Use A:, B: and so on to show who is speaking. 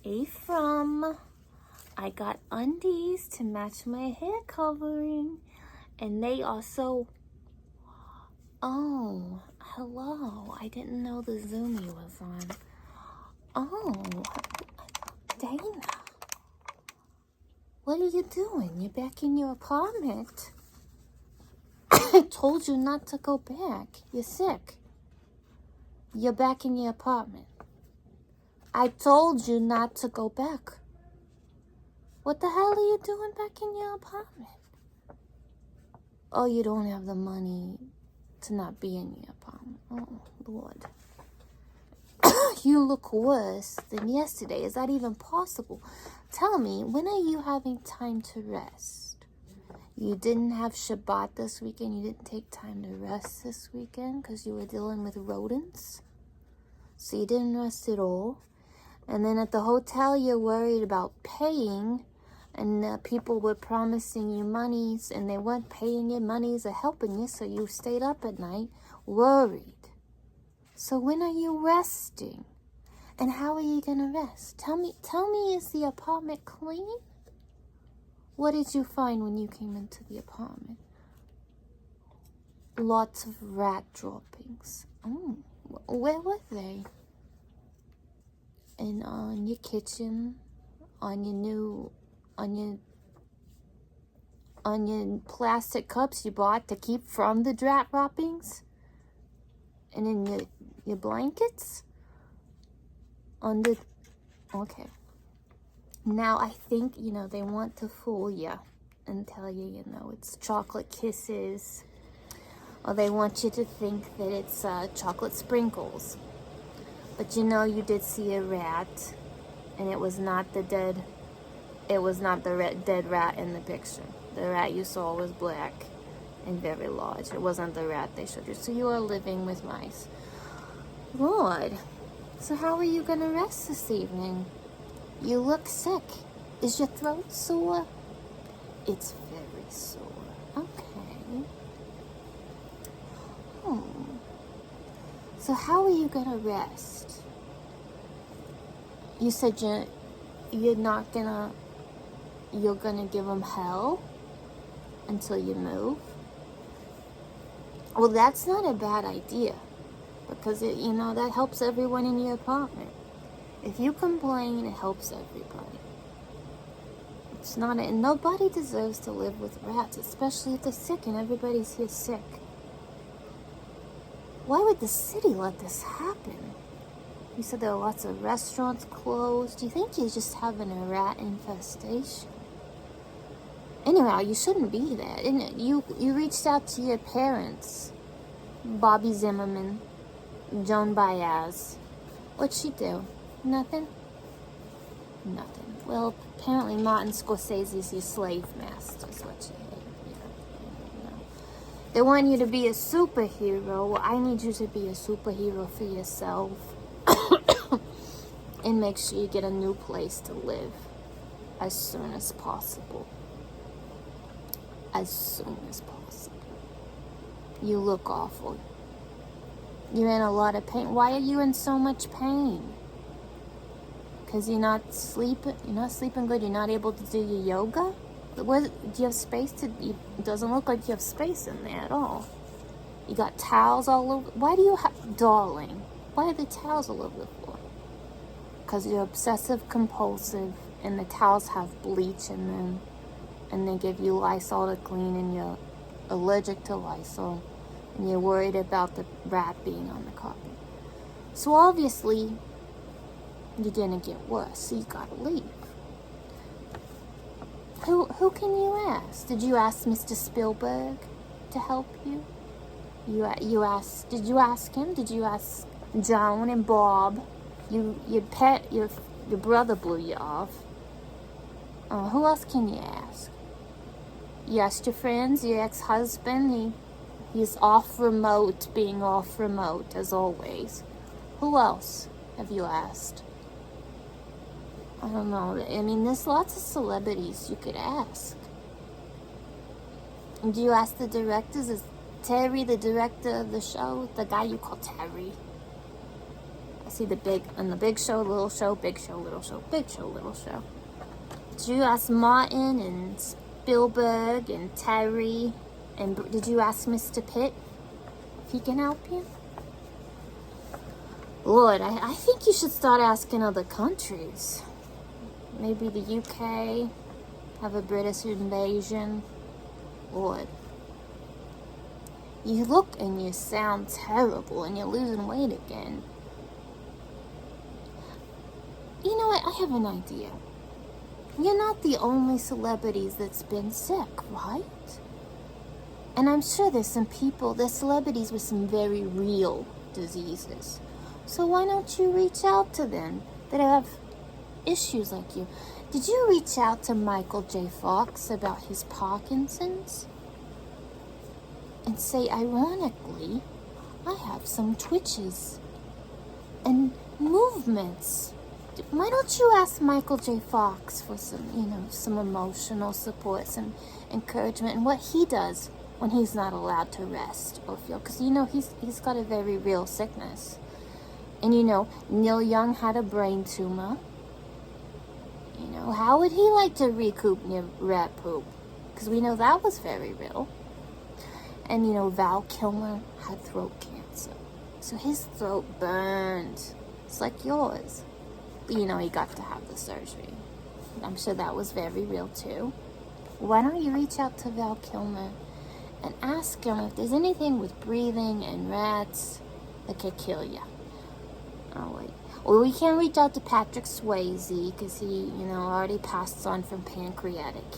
A: Hey, I got undies to match my hair covering. And they also... Oh, hello. I didn't know the Zoomy was on. Oh, Dana. What are you doing? You're back in your apartment. I told you not to go back. You're sick. You're back in your apartment. I told you not to go back. What the hell are you doing back in your apartment? Oh, you don't have the money to not be in your apartment. Oh, Lord. You look worse than yesterday. Is that even possible? Tell me, when are you having time to rest? You didn't have Shabbat this weekend. You didn't take time to rest this weekend because you were dealing with rodents. So you didn't rest at all. And then at the hotel, you're worried about paying. And people were promising you monies, and they weren't paying you monies or helping you, so you stayed up at night worried. So when are you resting? And how are you going to rest? Tell me, is the apartment clean? What did you find when you came into the apartment? Lots of rat droppings. Oh, where were they? And on your kitchen, on your plastic cups you bought to keep from the rat droppings, and in your blankets, okay. Now I think, they want to fool you and tell you, it's chocolate kisses, or they want you to think that it's chocolate sprinkles. But you did see a rat, and it was not the dead rat in the picture. The rat you saw was black and very large. It wasn't the rat they showed you. So you are living with mice. Lord. So how are you going to rest this evening? You look sick. Is your throat sore? It's very sore. Okay. So how are you going to rest? You said you're gonna give them hell until you move. Well, that's not a bad idea, because that helps everyone in your apartment. If you complain, it helps everybody. Nobody deserves to live with rats, especially if they're sick, and everybody's here sick. Why would the city let this happen? You said there are lots of restaurants closed. Do you think you're just having a rat infestation? Anyhow, you shouldn't be there. You reached out to your parents. Bobby Zimmerman, Joan Baez. What'd she do? Nothing? Nothing. Well, apparently Martin Scorsese's your slave master is what you hate. They want you to be a superhero. Well, I need you to be a superhero for yourself. And make sure you get a new place to live as soon as possible. As soon as possible. You look awful. You're in a lot of pain. Why are you in so much pain? Because you're not sleeping. You're not sleeping good. You're not able to do your yoga. Do you have space to? It doesn't look like you have space in there at all. You got towels all over. Why do you have, darling? Why are the towels all over the floor? Because you're obsessive compulsive, and the towels have bleach in them, and they give you Lysol to clean, and you're allergic to Lysol, and you're worried about the rat being on the carpet. So obviously, you're gonna get worse, so you gotta leave. Who can you ask? Did you ask Mr. Spielberg to help you? You asked? Did you ask him? Did you ask Joan and Bob? Your brother blew you off. Who else can you ask? You asked your friends, your ex-husband. He's off remote, being off remote as always. Who else have you asked? I don't know. I mean, there's lots of celebrities you could ask. Do you ask the directors? Is Terry the director of the show? The guy you call Terry? See the big show, little show, big show, little show, big show, little show. Did you ask Martin and Spielberg and Terry? And did you ask Mr. Pitt if he can help you? Lord, I think you should start asking other countries. Maybe the UK, have a British invasion. Lord. You look and you sound terrible and you're losing weight again. You know what? I have an idea. You're not the only celebrities that's been sick, right? And I'm sure there's celebrities with some very real diseases. So why don't you reach out to them that have issues like you? Did you reach out to Michael J. Fox about his Parkinson's? And say, ironically, I have some twitches and movements. Why don't you ask Michael J. Fox for some emotional support, some encouragement, and what he does when he's not allowed to rest or feel? Because, he's got a very real sickness. And, Neil Young had a brain tumor. How would he like to recoup rat poop? Because we know that was very real. And, Val Kilmer had throat cancer. So his throat burned. It's like yours. But, he got to have the surgery. I'm sure that was very real, too. Why don't you reach out to Val Kilmer and ask him if there's anything with breathing and rats that could kill you? Oh, wait. Or we can reach out to Patrick Swayze because he, already passed on from pancreatic